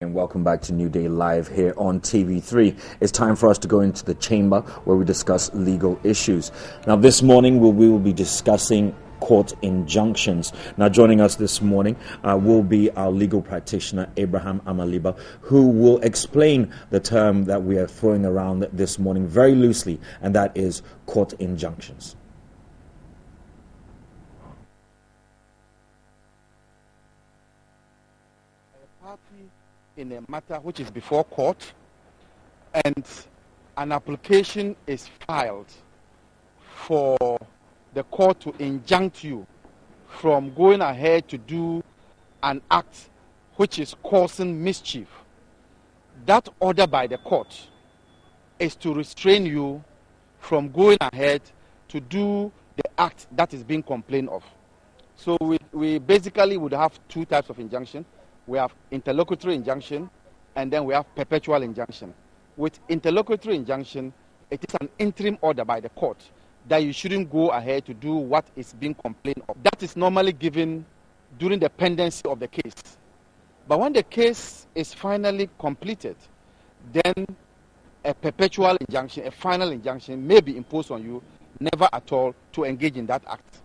And welcome back to New Day Live here on TV3. It's time for us to go into the chamber where we discuss legal issues. Now, this morning we will be discussing court injunctions. Now, joining us this morning will be our legal practitioner, Abraham Amaliba, who will explain the term that we are throwing around this morning very loosely, and that is court injunctions. In a matter which is before court, and an application is filed for the court to injunct you from going ahead to do an act which is causing mischief. That order by the court is to restrain you from going ahead to do the act that is being complained of. So we basically would have two types of injunction. We have interlocutory injunction, and then we have perpetual injunction. With interlocutory injunction, it is an interim order by the court that you shouldn't go ahead to do what is being complained of. That is normally given during the pendency of the case. But when the case is finally completed, then a perpetual injunction, a final injunction may be imposed on you, never at all to engage in that act.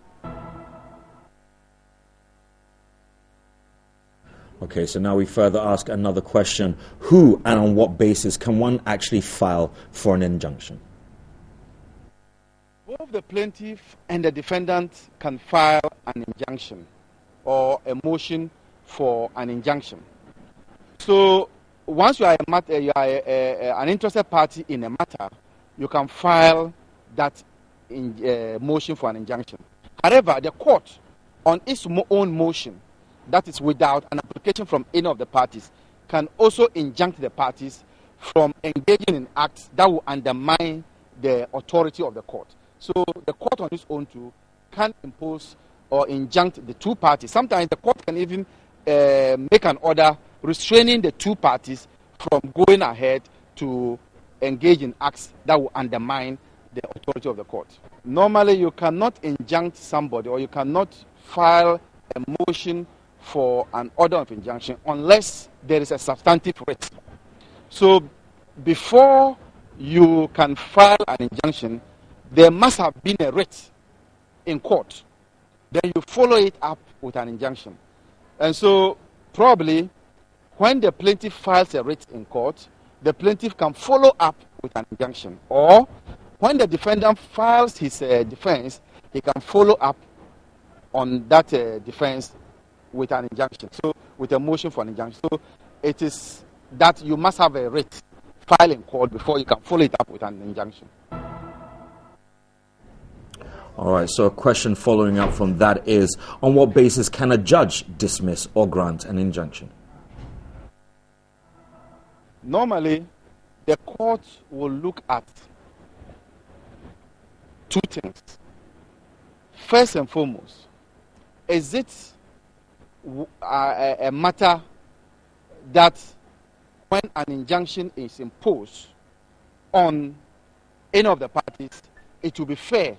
Okay, so now we further ask another question. Who and on what basis can one actually file for an injunction? Both the plaintiff and the defendant can file an injunction or a motion for an injunction. So once you are, an interested party in a matter, you can file that motion for an injunction. However, the court, on its own motion, that is without an application from any of the parties, can also injunct the parties from engaging in acts that will undermine the authority of the court. So the court on its own too can impose or injunct the two parties. Sometimes the court can even make an order restraining the two parties from going ahead to engage in acts that will undermine the authority of the court. Normally you cannot injunct somebody, or you cannot file a motion for an order of injunction unless there is a substantive writ. So before you can file an injunction, there must have been a writ in court. Then you follow it up with an injunction. And so probably when the plaintiff files a writ in court, the plaintiff can follow up with an injunction. Or when the defendant files his defense, he can follow up on that defense with an injunction, so with a motion for an injunction. So it is that you must have a writ filed in court before you can follow it up with an injunction. All right, so a question following up from that is, on what basis can a judge dismiss or grant an injunction? Normally, the court will look at two things. First and foremost, is it a matter that when an injunction is imposed on any of the parties, it will be fair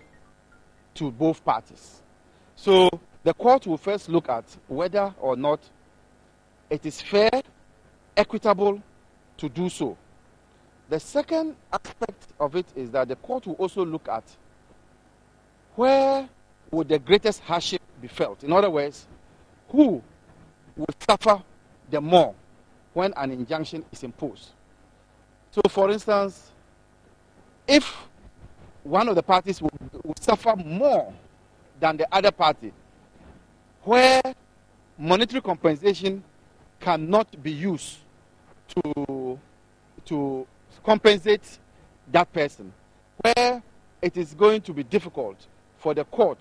to both parties. So the court will first look at whether or not it is fair, equitable to do so. The second aspect of it is that the court will also look at where would the greatest hardship be felt. In other words, who will suffer the more when an injunction is imposed. So, for instance, if one of the parties will suffer more than the other party, where monetary compensation cannot be used to compensate that person, where it is going to be difficult for the court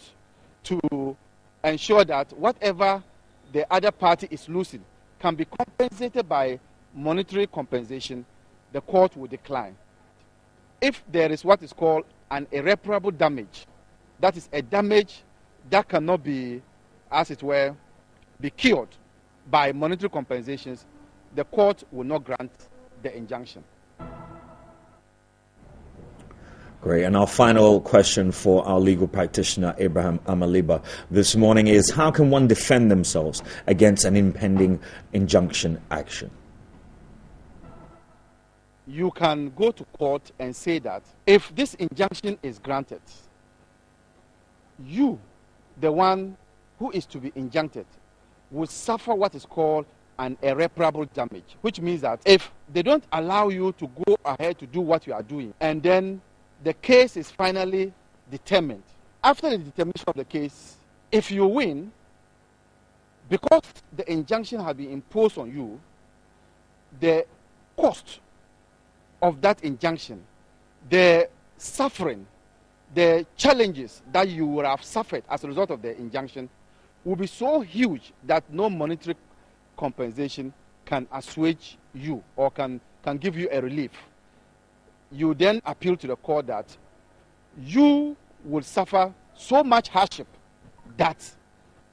to ensure that whatever the other party is losing can be compensated by monetary compensation, the court will decline. If there is what is called an irreparable damage, that is a damage that cannot be, as it were, be cured by monetary compensations, the court will not grant the injunction. Great. And our final question for our legal practitioner, Abraham Amaliba, this morning is, how can one defend themselves against an impending injunction action? you can go to court and say that if this injunction is granted, you, the one who is to be injuncted, will suffer what is called an irreparable damage, which means that if they don't allow you to go ahead to do what you are doing, and then the case is finally determined, after the determination of the case, if you win, because the injunction has been imposed on you, the cost of that injunction, the suffering, the challenges that you would have suffered as a result of the injunction will be so huge that no monetary compensation can assuage you or can give you a relief. You then appeal to the court that you will suffer so much hardship that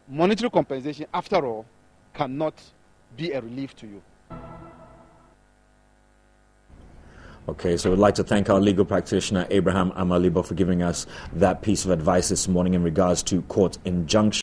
monetary compensation, after all, cannot be a relief to you. Okay, so we'd like to thank our legal practitioner, Abraham Amalibo, for giving us that piece of advice this morning in regards to court injunction.